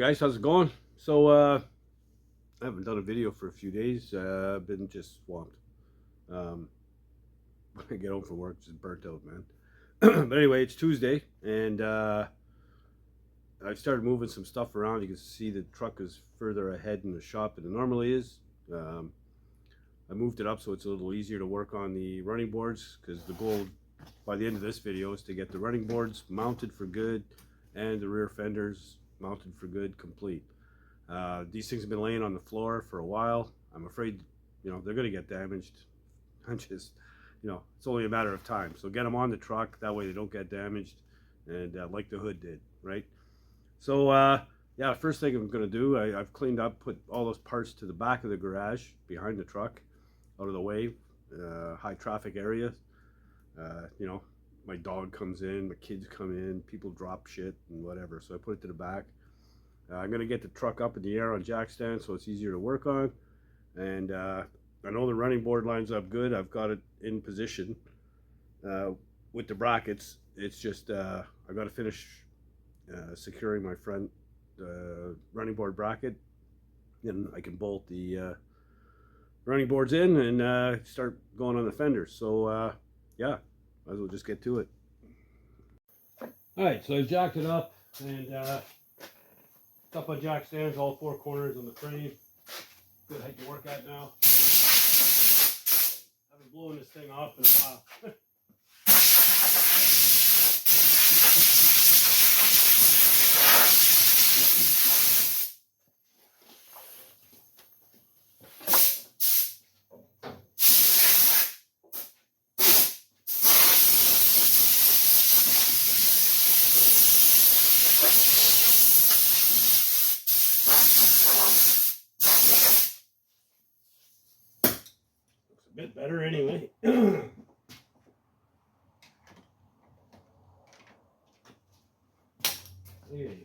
guys, how's it going? So I haven't done a video for a few days. I've been just swamped. Um, when I get home from work, just burnt out, man. But anyway, it's Tuesday, and I've started moving some stuff around. You can see the truck is further ahead in the shop than it normally is. I moved it up so it's a little easier to work on the running boards, because the goal by the end of this video is to get the running boards mounted for good and the rear fenders mounted for good, complete. These things have been laying on the floor for a while. I'm afraid, they're going to get damaged. I'm just, it's only a matter of time. So get them on the truck, that way they don't get damaged, and like the hood did, right? So, yeah, first thing I'm going to do, I've cleaned up, put all those parts to the back of the garage, behind the truck, out of the way, high traffic area. My dog comes in, my kids come in, people drop shit and whatever, so I put it to the back. I'm going to get the truck up in the air on jack stand so it's easier to work on. And I know the running board lines up good. I've got it in position with the brackets. It's just I've got to finish securing my front running board bracket. Then I can bolt the running boards in and start going on the fenders. So yeah, might as well just get to it. All right, so I jacked it up and up on jack stands, all four corners on the frame. Good height to work at now. I haven't blown this thing off in a while. Looks a bit better anyway. Okay.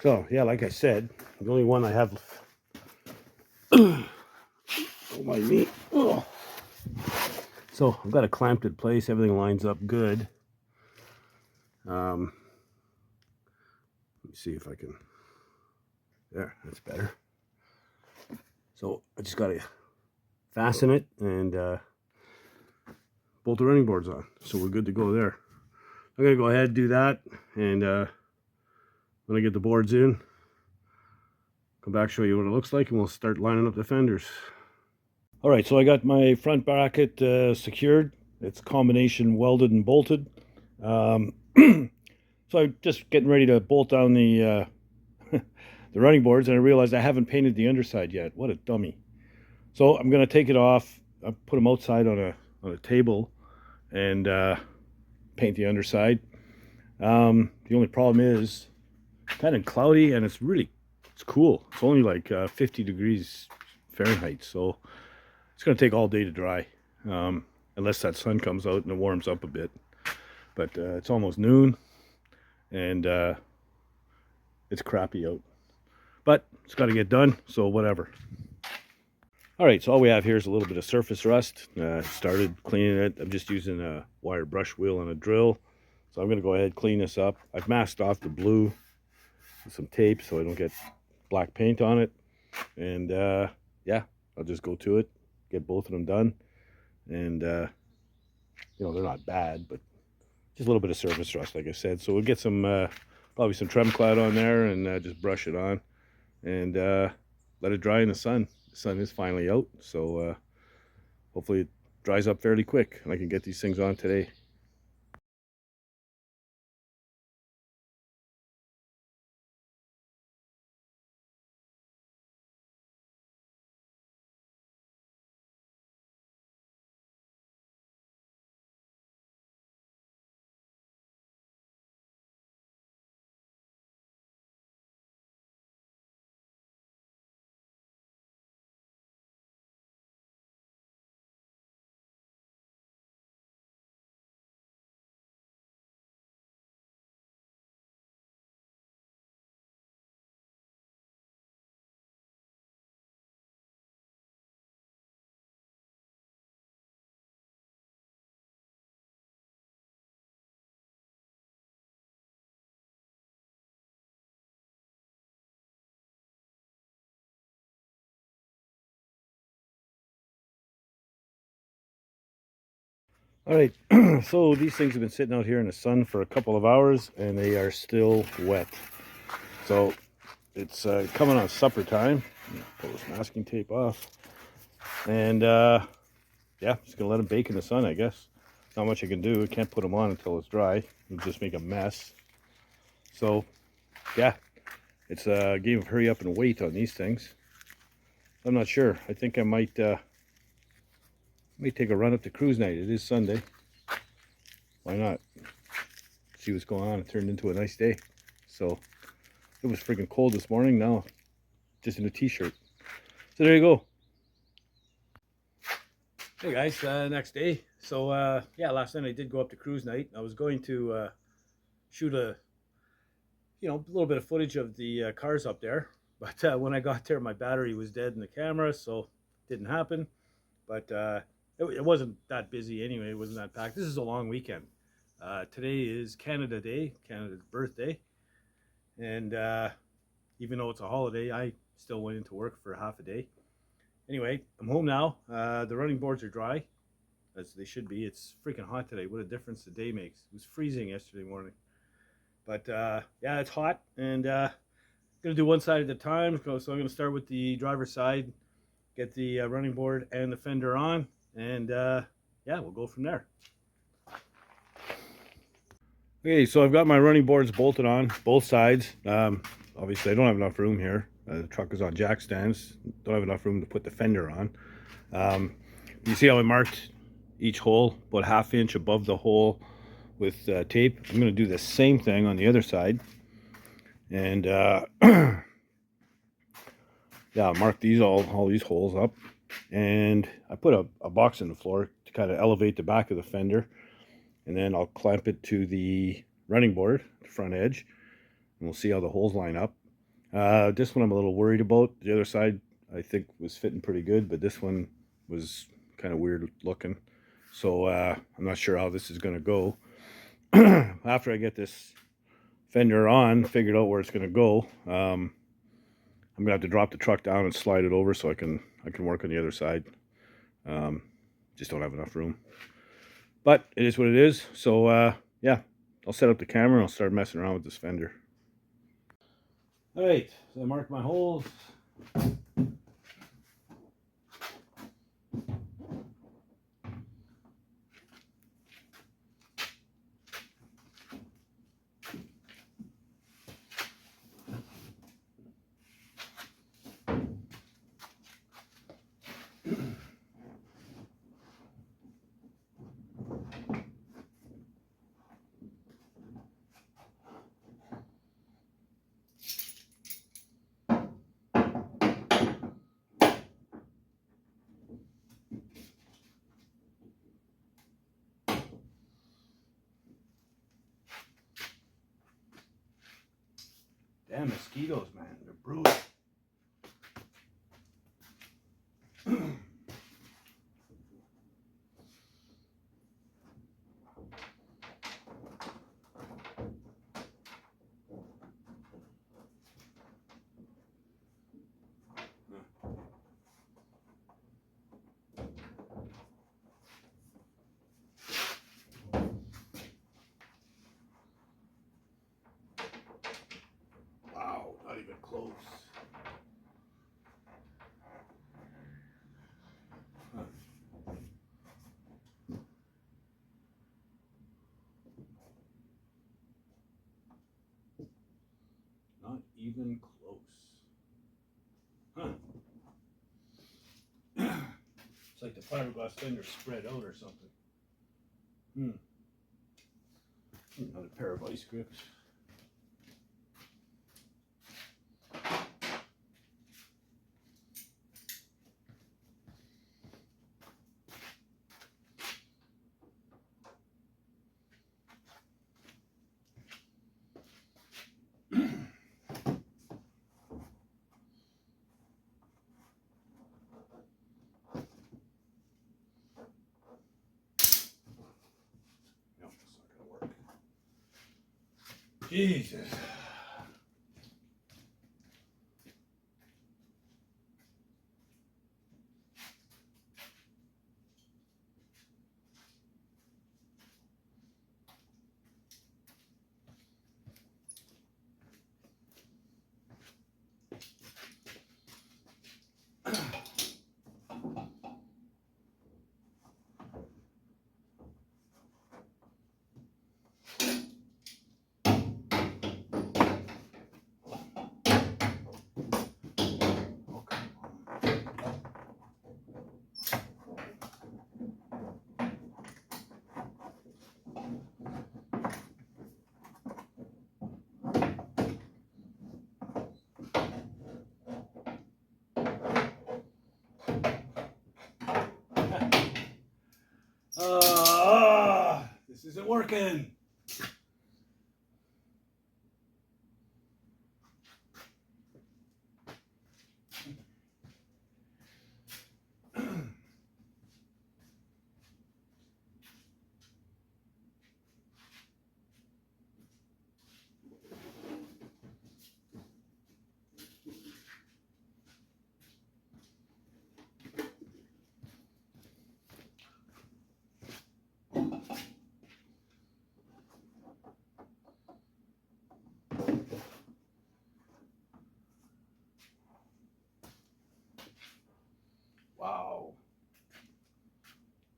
So yeah, like I said, the only one I have. Oh my knee. Oh. So I've got it clamped in place. Everything lines up good. Let me see if I can. There, that's better. So I just got to fasten it and bolt the running boards on. So we're good to go there. I'm going to go ahead and do that. And when I get the boards in, come back, show you what it looks like, and we'll start lining up the fenders. All right, so I got my front bracket secured. It's combination welded and bolted. So I'm just getting ready to bolt down the the running boards, and I realized I haven't painted the underside yet. What a dummy. So I'm going to take it off. I put them outside on a table and paint the underside. The only problem is kind of cloudy, and it's cool. It's only like 50 degrees Fahrenheit, so it's going to take all day to dry, unless that sun comes out and it warms up a bit. But it's almost noon, and it's crappy out. But it's got to get done, so whatever. All right, so all we have here is a little bit of surface rust. Started cleaning it. I'm just using a wire brush wheel and a drill. So I'm going to go ahead and clean this up. I've masked off the blue with some tape so I don't get black paint on it. And yeah, I'll just go to it, get both of them done. And they're not bad, but just a little bit of surface rust, like I said. So we'll get some probably some Trem Cloud on there and just brush it on and let it dry in the sun. The sun is finally out, so hopefully it dries up fairly quick and I can get these things on today. All right, so these things have been sitting out here in the sun for a couple of hours and they are still wet. So it's coming on supper time. Pull this masking tape off. And yeah, just gonna let them bake in the sun, I guess. Not much I can do. I can't put them on until it's dry. It'll just make a mess. So yeah, it's a game of hurry up and wait on these things. I'm not sure. I think I might take a run up to cruise night. It is Sunday. Why not? See what's going on. It turned into a nice day. So it was freaking cold this morning. Now just in a t-shirt. So there you go. Hey guys, next day. So yeah, last night I did go up to cruise night. I was going to shoot a little bit of footage of the cars up there, but when I got there my battery was dead in the camera, so it didn't happen. But it wasn't that busy anyway. It wasn't that packed. This is a long weekend. Today is Canada Day, Canada's birthday, and even though it's a holiday, I still went into work for half a day. Anyway, I'm home now. The running boards are dry, as they should be. It's freaking hot today. What a difference the day makes. It was freezing yesterday morning. But yeah, it's hot, and I'm going to do one side at a time. So I'm going to start with the driver's side, get the running board and the fender on, and yeah, we'll go from there. Okay, so I've got my running boards bolted on both sides. Obviously I don't have enough room here. The truck is on jack stands. Don't have enough room to put the fender on. You see how I marked each hole about ½ inch above the hole with tape. I'm going to do the same thing on the other side, and yeah, mark these all these holes up, and I put a box in the floor to kind of elevate the back of the fender. And then I'll clamp it to the running board, the front edge, and we'll see how the holes line up. This one I'm a little worried about. The other side I think was fitting pretty good, but this one was kind of weird looking. So I'm not sure how this is going to go. After I get this fender on, figured out where it's going to go, I'm going to have to drop the truck down and slide it over so I can work on the other side. Just don't have enough room. But it is what it is. So yeah, I'll set up the camera and I'll start messing around with this fender. All right, so I marked my holes. Damn mosquitoes, man, they're brutal. Wow, not even close. Huh. Not even close. Huh. It's like the fiberglass fender spread out or something. Another pair of ice grips. Jesus.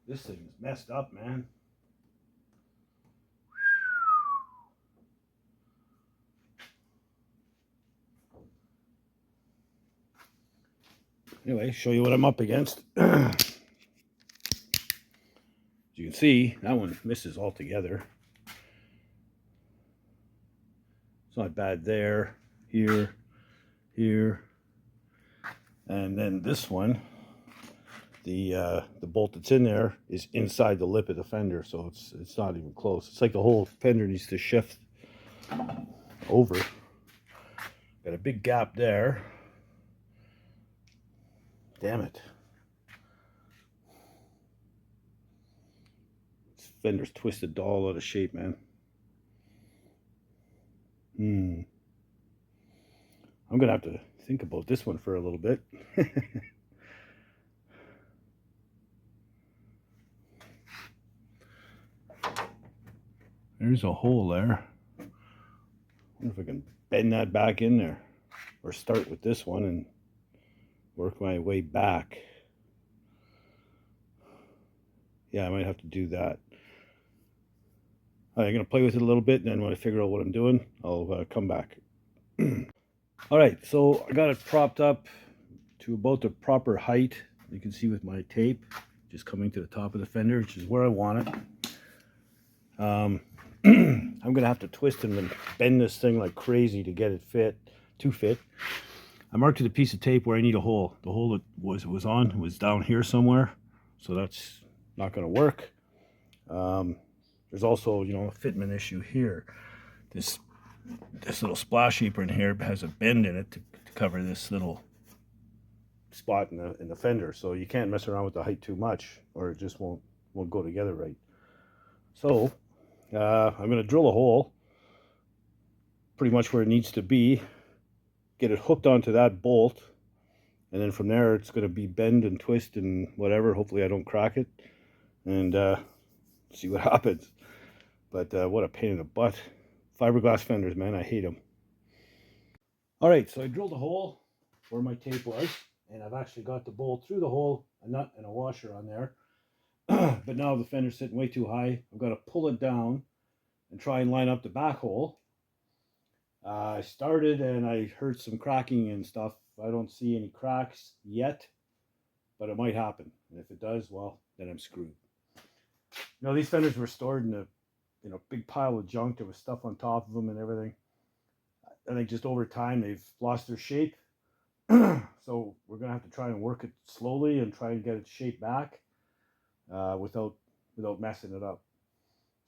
This thing is messed up, man. Anyway, show you what I'm up against. As you can see, that one misses altogether. It's not bad there, here, here, and then this one, the bolt that's in there is inside the lip of the fender, so it's not even close. It's like the whole fender needs to shift over. Got a big gap there. Damn it. This fender's twisted all out of shape, man. I'm gonna have to think about this one for a little bit. There's a hole there. I wonder if I can bend that back in there, or start with this one and work my way back. Yeah, I might have to do that. I'm gonna play with it a little bit, and then when I figure out what I'm doing, I'll come back. All right, so I got it propped up to about the proper height. You can see with my tape just coming to the top of the fender, which is where I want it. I'm gonna have to twist and bend this thing like crazy to get it fit. I marked a piece of tape where I need a hole. The hole that was on was down here somewhere, so that's not gonna work. There's also, you know, a fitment issue here. This little splash apron here has a bend in it to cover this little spot in the fender, so you can't mess around with the height too much, or it just won't go together right. So I'm going to drill a hole pretty much where it needs to be, get it hooked onto that bolt, and then from there it's going to be bend and twist and whatever. Hopefully I don't crack it, and see what happens. But what a pain in the butt. Fiberglass fenders, man, I hate them. All right, so I drilled a hole where my tape was, and I've actually got the bolt through the hole, a nut and a washer on there. But now the fender's sitting way too high. I've got to pull it down and try and line up the back hole. I started and I heard some cracking and stuff. I don't see any cracks yet, but it might happen. And if it does, well, then I'm screwed. You know, these fenders were stored in a big pile of junk. There was stuff on top of them and everything. I think just over time they've lost their shape. So we're gonna have to try and work it slowly and try and get its shape back without messing it up.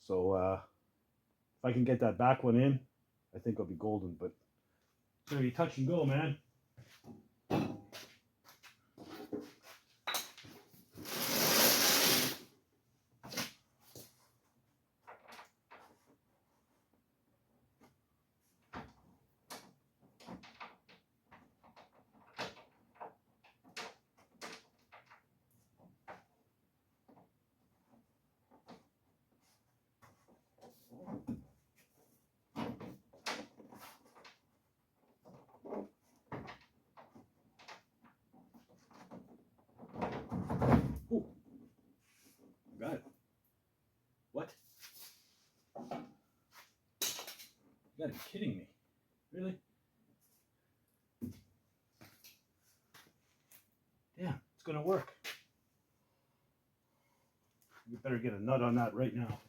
So if I can get that back one in, I think I'll be golden. But it's gonna be touch and go, man. Oh, got it. What? You gotta be kidding me. Really? Yeah, it's gonna work. You better get a nut on that right now.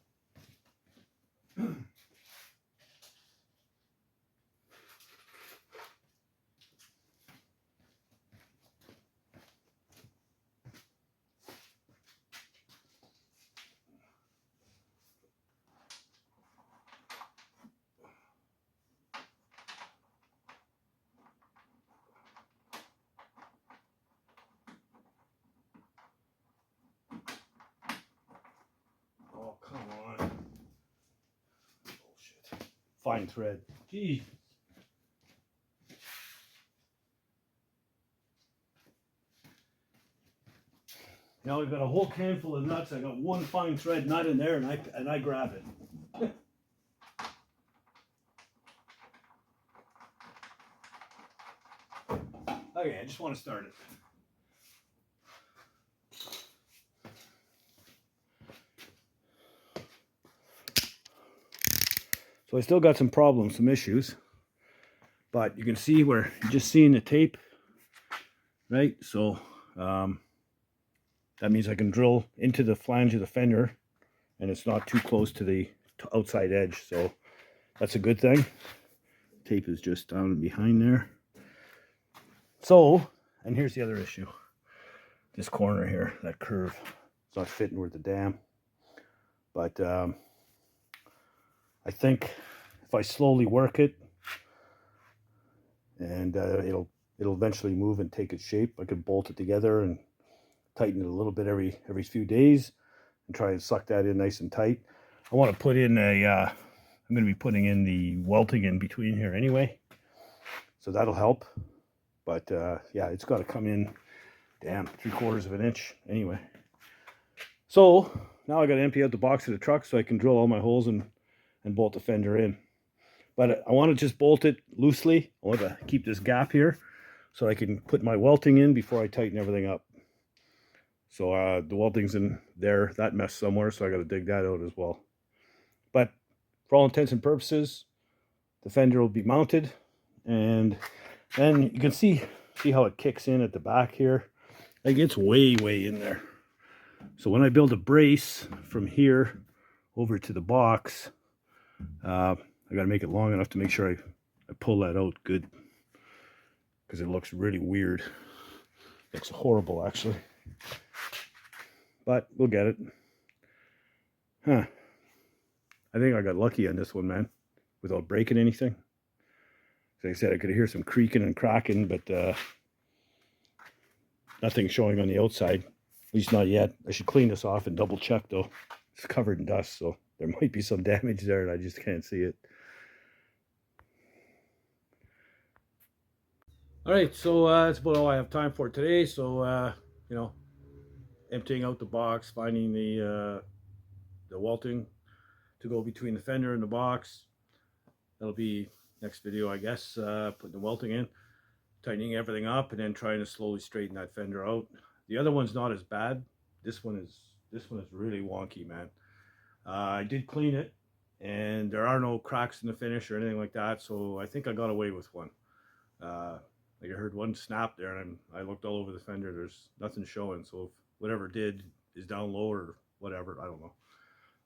Oh, come on. Bullshit. Fine thread. Gee. Now we've got a whole can full of nuts. I got one fine thread nut in there, and I grab it. Okay, I just want to start it. So I still got some problems, some issues. But you can see where you're just seeing the tape, right? So that means I can drill into the flange of the fender and it's not too close to the outside edge. So that's a good thing. Tape is just down behind there. So, and here's the other issue. This corner here, that curve, it's not fitting with the dam. But I think if I slowly work it, and it'll eventually move and take its shape. I could bolt it together and tighten it a little bit every few days and try and suck that in nice and tight. I want to put in a I'm going to be putting in the welting in between here anyway, so that'll help. But yeah, it's got to come in, damn, 3/4 of an inch anyway. So now I got to empty out the box of the truck so I can drill all my holes and bolt the fender in. But I want to just bolt it loosely. I want to keep this gap here so I can put my welting in before I tighten everything up. So the welting's in there, that mess somewhere, so I got to dig that out as well. But for all intents and purposes, the fender will be mounted, and then you can see how it kicks in at the back here. Like, it's way in there. So when I build a brace from here over to the box, I got to make it long enough to make sure I pull that out good, because it looks really weird. It looks horrible, actually. But we'll get it. Huh. I think I got lucky on this one, man, without breaking anything. Like I said, I could hear some creaking and cracking, but nothing showing on the outside. At least not yet. I should clean this off and double check, though. It's covered in dust, so there might be some damage there and I just can't see it. All right, so that's about all I have time for today. So, you know, emptying out the box, finding the welting to go between the fender and the box. That'll be next video, I guess. Putting the welting in, tightening everything up, and then trying to slowly straighten that fender out. The other one's not as bad. This one is really wonky, man. I did clean it, and there are no cracks in the finish or anything like that. So I think I got away with one. Like, I heard one snap there, and I looked all over the fender. There's nothing showing. So if whatever did is down low or whatever, I don't know.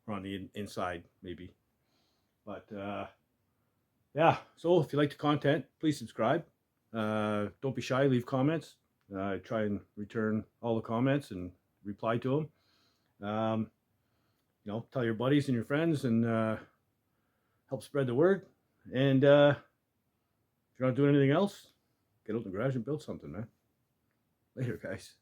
Or on the inside, maybe. But yeah, so if you like the content, please subscribe. Don't be shy, leave comments. I try and return all the comments and reply to them. You know, tell your buddies and your friends, and help spread the word. And if you're not doing anything else, get out in the garage and build something, man. Later, guys.